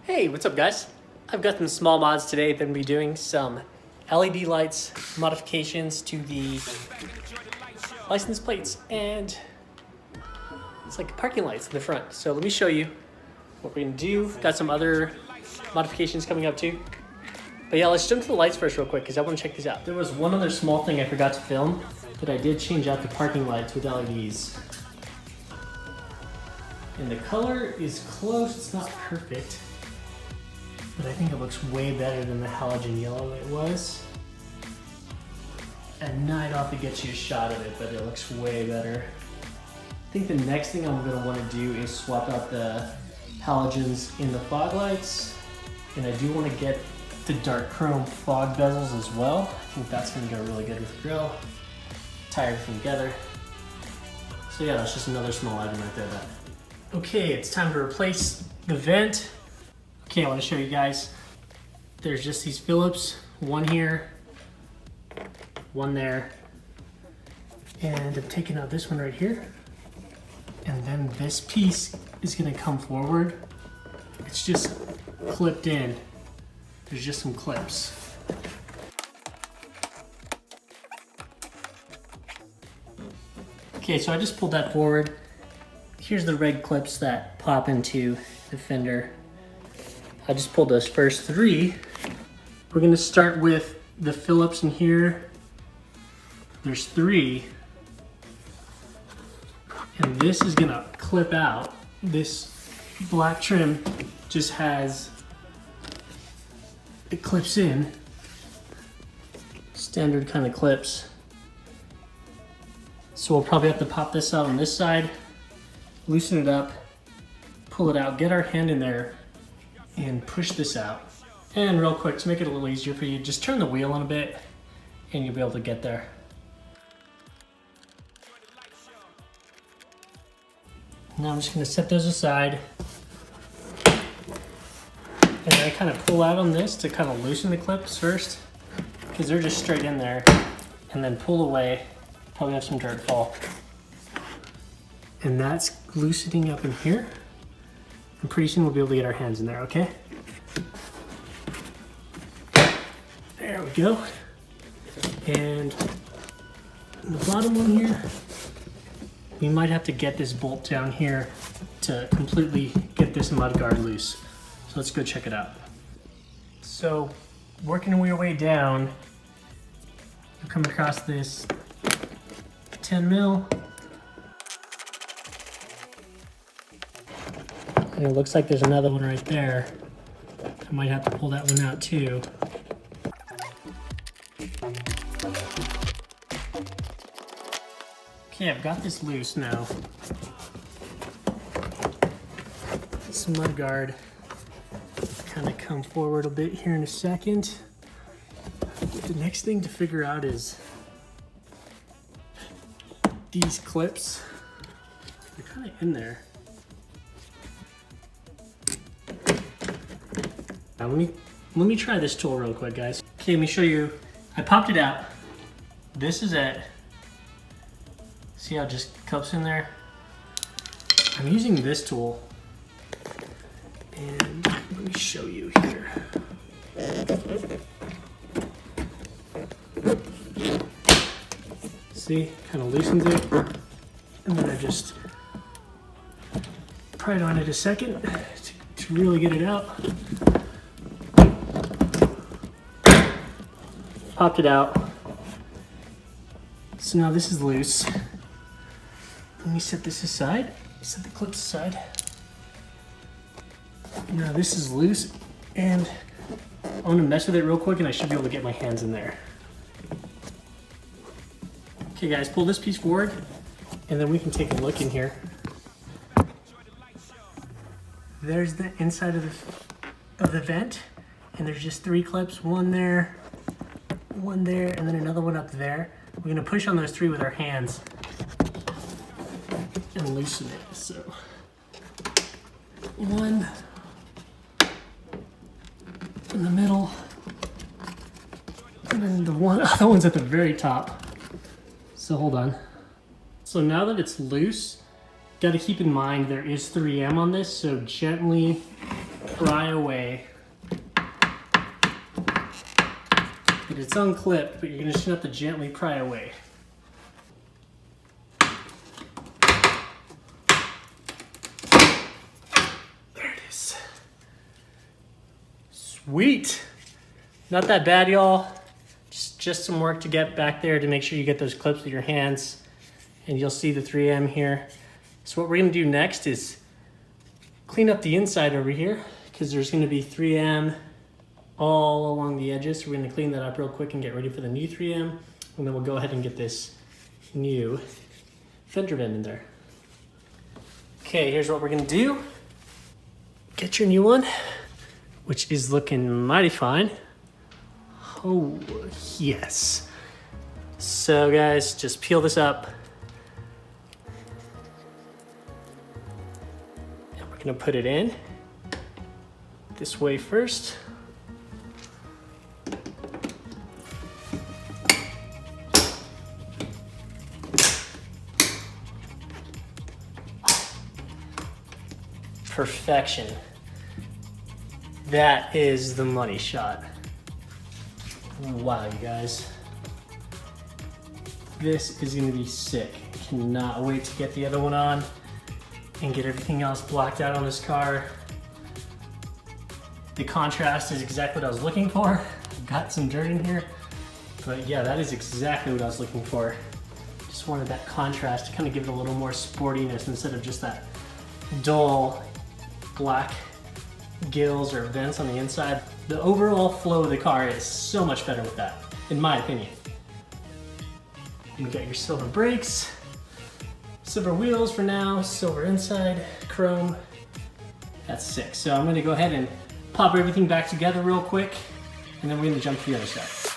Hey, what's up guys? I've got some small mods today that I'm be doing some LED lights modifications to the license plates, and it's like parking lights in the front. So let me show you what we're gonna do. Got some other modifications coming up too. But yeah, let's jump to the lights first real quick because I want to check these out. There was one other small thing I forgot to film, but I did change out the parking lights with LEDs. And the color is close, it's not perfect, but I think it looks way better than the halogen yellow it was. At night I'll have to get you a shot of it, but it looks way better. I think the next thing I'm gonna wanna do is swap out the halogens in the fog lights. And I do wanna get the dark chrome fog bezels as well. I think that's gonna go really good with the grill. Tie everything together. So yeah, that's just another small item right there. Okay, it's time to replace the vent. Okay, I want to show you guys. There's just these Phillips, one here, one there, and I'm taking out this one right here. And then this piece is gonna come forward. It's just clipped in. There's just some clips. Okay, so I just pulled that forward. Here's the red clips that pop into the fender. I just pulled those first three. We're gonna start with the Phillips in here. There's three. And this is gonna clip out. This black trim just has, it clips in. Standard kind of clips. So we'll probably have to pop this out on this side, loosen it up, pull it out, get our hand in there, and push this out. And real quick, to make it a little easier for you, just turn the wheel in a bit, and you'll be able to get there. Now I'm just gonna set those aside. And then I kind of pull out on this to kind of loosen the clips first, because they're just straight in there, and then pull away. Probably have some dirt fall. And that's loosening up in here. And pretty soon we'll be able to get our hands in there, okay? There we go. And the bottom one here, we might have to get this bolt down here to completely get this mudguard loose. So let's go check it out. So working your way down, you'll come across this 10 mil. And it looks like there's another one right there. I might have to pull that one out too. Okay, I've got this loose now. This mudguard kind of come forward a bit here in a second. The next thing to figure out is these clips. They're kind of in there. Now let me try this tool real quick, guys. Okay, let me show you. I popped it out. This is it. See how it just cups in there? I'm using this tool. And let me show you here. See, kind of loosens it. And then I just pry it on it a second to really get it out. Popped it out. So now this is loose. Let me set this aside. Set the clips aside. Now this is loose, and I'm gonna mess with it real quick and I should be able to get my hands in there. Okay guys, pull this piece forward and then we can take a look in here. There's the inside of the vent, and there's just three clips, one there, and then another one up there. We're gonna push on those three with our hands and loosen it. So one in the middle, and then the other one's at the very top. So hold on. So now that it's loose, got to keep in mind there is 3M on this, so gently pry away. It's unclipped, but you're just gonna have to gently pry away. There it is. Sweet. Not that bad, y'all. Just some work to get back there to make sure you get those clips with your hands. And you'll see the 3M here. So what we're gonna do next is clean up the inside over here, because there's gonna be 3M all along the edges. So we're gonna clean that up real quick and get ready for the new 3M. And then we'll go ahead and get this new fender vent in there. Okay, here's what we're gonna do. Get your new one, which is looking mighty fine. Oh, yes. So guys, just peel this up. And we're gonna put it in this way first. Perfection. That is the money shot. Wow, you guys. This is gonna be sick. Cannot wait to get the other one on and get everything else blacked out on this car. The contrast is exactly what I was looking for. Got some dirt in here, but yeah, that is exactly what I was looking for. Just wanted that contrast to kind of give it a little more sportiness instead of just that dull black gills or vents on the inside. The overall flow of the car is so much better with that, in my opinion. You got your silver brakes, silver wheels for now, silver inside, chrome. That's sick. So I'm gonna go ahead and pop everything back together real quick, and then we're gonna jump to the other side.